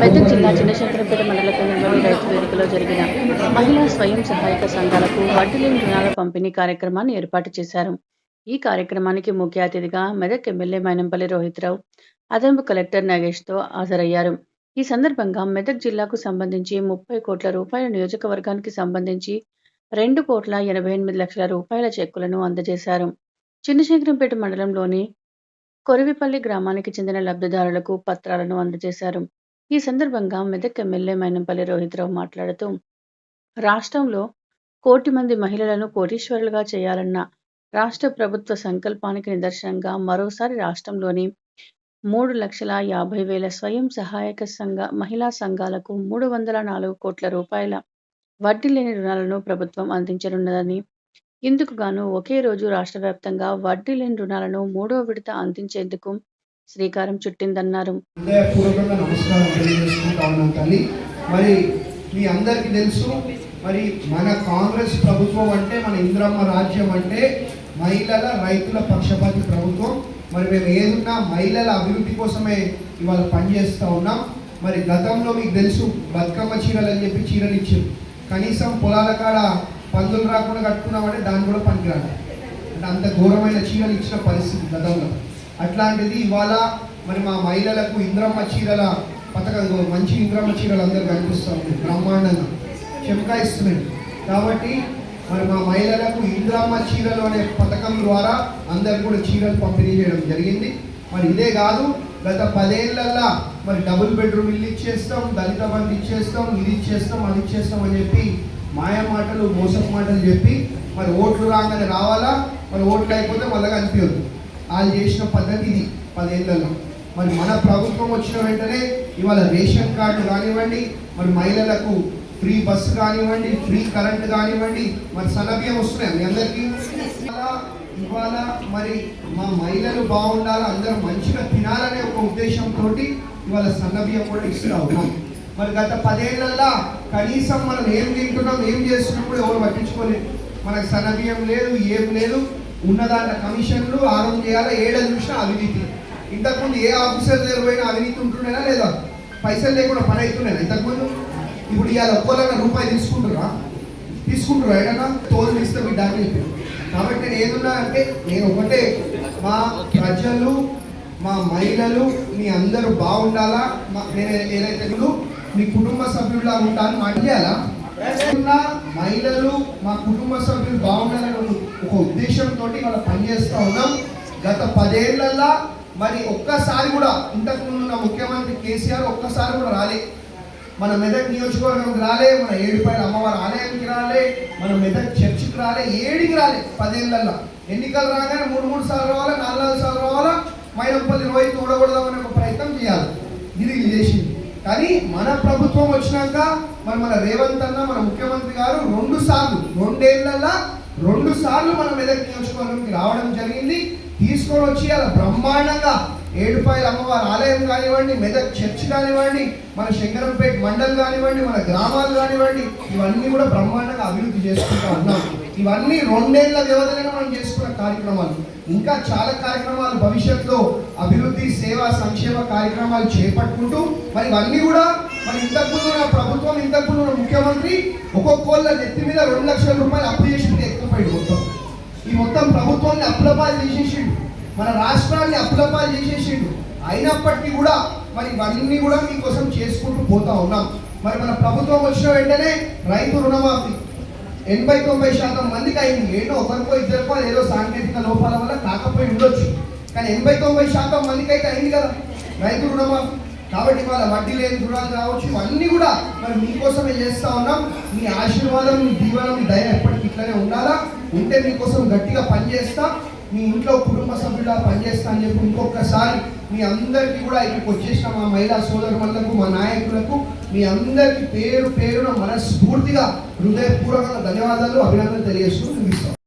మెదక్ జిల్లా చిన్నశంకరంపేట మండల కేంద్రంలోని రైతు వేదికలో జరిగిన మహిళా స్వయం సహాయక సంఘాలకు వడ్డీ లేని రుణాల పంపిణీ కార్యక్రమాన్ని ఏర్పాటు చేశారు. ఈ కార్యక్రమానికి ముఖ్య అతిథిగా మెదక్ ఎమ్మెల్యే మైనంపల్లి రోహిత్రావు, అదనపు కలెక్టర్ నాగేష్తో హాజరయ్యారు. ఈ సందర్భంగా మెదక్ జిల్లాకు సంబంధించి 30 కోట్ల రూపాయల, నియోజకవర్గానికి సంబంధించి 2,88,00,000 రూపాయల చెక్కులను అందజేశారు. చిన్నశంకరంపేట మండలంలోని కొరివిపల్లి గ్రామానికి చెందిన లబ్ధిదారులకు పత్రాలను అందజేశారు. ఈ సందర్భంగా మెదక్ ఎమ్మెల్యే మైనంపల్లి రోహిత్రావు మాట్లాడుతూ, రాష్ట్రంలో 1,00,00,000 మంది మహిళలను కోటీశ్వరులుగా చేయాలన్న రాష్ట్ర ప్రభుత్వ సంకల్పానికి నిదర్శనంగా మరోసారి రాష్ట్రంలోని 3,50,000 స్వయం సహాయక మహిళా సంఘాలకు 304 కోట్ల రూపాయల వడ్డీ లేని రుణాలను ప్రభుత్వం అందించనున్నదని, ఇందుకు గాను ఒకే రోజు రాష్ట్ర వ్యాప్తంగా వడ్డీ లేని రుణాలను 3వ విడత అందించేందుకు శ్రీకారం చుట్టిందన్నారు. మరి మీ అందరికీ తెలుసు, మరి మన కాంగ్రెస్ ప్రభుత్వం అంటే, మన ఇంద్రమ్మ రాజ్యం అంటే మహిళల రైతుల పక్షపాతి ప్రభుత్వం. మరి మేము ఏదున్నా మహిళల అభివృద్ధి కోసమే ఇవాళ పనిచేస్తూ ఉన్నాం. మరి గతంలో మీకు తెలుసు, బతుకమ్మ చీరలు అని చెప్పి చీరలు ఇచ్చారు. కనీసం పొలాల కాడ పందులు రాకుండా కట్టుకున్నామంటే దాన్ని కూడా పనికిరాలి. అంటే అంత ఘోరమైన చీరలు ఇచ్చిన పరిస్థితి గతంలో. అట్లాంటిది ఇవాళ మరి మా మహిళలకు ఇంద్రమ్మ చీరల పథకం, మంచి ఇంద్రమ్మ చీరలు అందరూ కనిపిస్తూ ఉన్నాయి, బ్రహ్మాండంగా చెమకాయిస్తున్నాయి. కాబట్టి మరి మా మహిళలకు ఇంద్రమ్మ చీరలు అనే పథకం ద్వారా అందరు కూడా చీరలు పంపిణీ చేయడం జరిగింది. మరి ఇదే కాదు, గత 10 ఏళ్లల్లో మరి డబుల్ బెడ్రూమ్ ఇల్లు ఇచ్చేస్తాం, దళిత బంధు ఇచ్చేస్తాం, ఇది ఇచ్చేస్తాం, అది ఇచ్చేస్తాం అని చెప్పి మాయ మాటలు, మోసపు మాటలు చెప్పి మరి ఓట్లు రాగానే రావాలా, మరి ఓట్లు అయిపోతే మళ్ళీ కనిపించదు. వాళ్ళు చేసిన పద్ధతి ఇది 10 ఏళ్లలో. మరి మన ప్రభుత్వం వచ్చిన వెంటనే ఇవాళ రేషన్ కార్డు కానివ్వండి, మరి మహిళలకు ఫ్రీ బస్సు కానివ్వండి, ఫ్రీ కరెంట్ కానివ్వండి, మరి సన్నబియ్యం వస్తున్నాయి మీ అందరికీ. ఇవాళ మరి మా మహిళలు బాగుండాలి, అందరూ మంచిగా తినాలనే ఒక ఉద్దేశంతో ఇవాళ సన్నబియ్యం కూడా ఇస్తూ ఉన్నాం. మరి గత 10 ఏళ్లలో కనీసం మనం ఏం తింటున్నాం, ఏం చేస్తున్నాం కూడా ఎవరు పట్టించుకోలేదు. మనకు సన్నబియ్యం లేదు, ఏం లేదు. ఉన్నదాంట్లో కమిషన్లు ఆరోగ్యం చేయాలి, ఏడ చూసినా అవినీతి. ఇంతకుముందు ఏ ఆఫీసర్ దగ్గర పోయినా అవినీతి ఉంటుండేనా లేదా? పైసలు లేకుండా పని అవుతున్నాయి ఇంతకుముందు. ఇప్పుడు ఇవాళ ఒక్కోలాగా రూపాయి తీసుకుంటున్నా ఏదన్నా తోలు ఇస్తే మీ డాక్టర్ చెప్పారు. కాబట్టి నేను ఏదున్నా అంటే, నేను ఒకటే, మా ప్రజలు, మా మహిళలు మీ అందరూ బాగుండాలా, నేను ఏదైతే మీ కుటుంబ సభ్యుల్లా ఉంటాను మాట్లాడాలా. మహిళలు మా కుటుంబ సభ్యులు బాగుండాలని ఒక ఉద్దేశంతో వాళ్ళు పనిచేస్తూ ఉన్నాం. గత 10 ఏళ్లలో మరి ఒక్కసారి కూడా, ఇంతకుముందు ఉన్న ముఖ్యమంత్రి కేసీఆర్ ఒక్కసారి కూడా రాలే, మన మెదక్ నియోజకవర్గంకి రాలే, మన ఏడుపాయల అమ్మవారి ఆలయానికి రాలే, మన మెదక్ చర్చికి రాలే, ఏడికి రాలే 10 ఏళ్లలో. ఎన్నికలు రాగానే 3 సార్లు రావాలా, 4 సార్లు రావాలా, మైనంపల్లి రోహిత్ ఓడగొడదామనే ఒక ప్రయత్నం చేయాలి. ఇది చేసింది. కానీ మన ప్రభుత్వం వచ్చినాక మరి మన రేవంత్ అన్న, మన ముఖ్యమంత్రి గారు 2 సార్లు, 2 ఏళ్లలో 2 సార్లు మన మెదక్ నియోజకవర్గంకి రావడం జరిగింది. తీసుకొని వచ్చి అలా బ్రహ్మాండంగా ఏడుపాయల అమ్మవారి ఆలయం కానివ్వండి, మెదక్ చర్చ్ కానివ్వండి, మన శంకరంపేట మండల్ కానివ్వండి, మన గ్రామాలు కానివ్వండి, ఇవన్నీ కూడా బ్రహ్మాండంగా అభివృద్ధి చేసుకుంటూ ఉన్నాం. ఇవన్నీ 2 ఏళ్ల వ్యవధిలో మనం చేసుకున్న కార్యక్రమాలు. ఇంకా చాలా కార్యక్రమాలు భవిష్యత్తులో అభివృద్ధి, సేవా, సంక్షేమ కార్యక్రమాలు చేపట్టుకుంటూ మరి ఇవన్నీ కూడా మరి ఇంతకుముందు నా ప్రభుత్వం, ఇంతకుముందు ఉన్న ముఖ్యమంత్రి ఒక్కొక్కళ్ళ నెత్తి మీద 2 లక్షల రూపాయలు అప్పు చేసింది ఎక్కువపోయింది. ఈ మొత్తం ప్రభుత్వాన్ని అప్పులపాలు చేసేసిండు, మన రాష్ట్రాన్ని అప్పులపాలు చేసేసిండు. అయినప్పటికీ కూడా మరి ఇవన్నీ కూడా మీకోసం చేసుకుంటూ పోతా ఉన్నాం. మరి మన ప్రభుత్వం వచ్చిన వెంటనే రైతు రుణమాఫీ 80-90% మందికి అయింది. ఏదో ఒకరికో ఇద్దరికో ఏదో సాంకేతిక లోపాల వల్ల కాకపోయి ఉండొచ్చు, కానీ 80-90% మందికి అయితే అయింది కదా రైతు రుణమాఫీ. కాబట్టి వాళ్ళ వడ్డీ లేని రుణాలు కావచ్చు, ఇవన్నీ కూడా మరి మీకోసమే చేస్తూ ఉన్నాం. మీ ఆశీర్వాదం, మీ దీవెన, మీ దయ ఎప్పటికీ ఇట్లనే ఉండాలా. ఉంటే మీకోసం గట్టిగా పనిచేస్తా, మీ ఇంట్లో కుటుంబ సభ్యులా పనిచేస్తా అని చెప్పి ఇంకొకసారి మీ అందరికీ కూడా ఇక్కడికి వచ్చేసిన మా మహిళా సోదరులకు, మా నాయకులకు, మీ అందరికీ పేరున మనస్ఫూర్తిగా హృదయపూర్వకంగా ధన్యవాదాలు, అభినందనలు తెలియజేస్తూ ముగిస్తాం.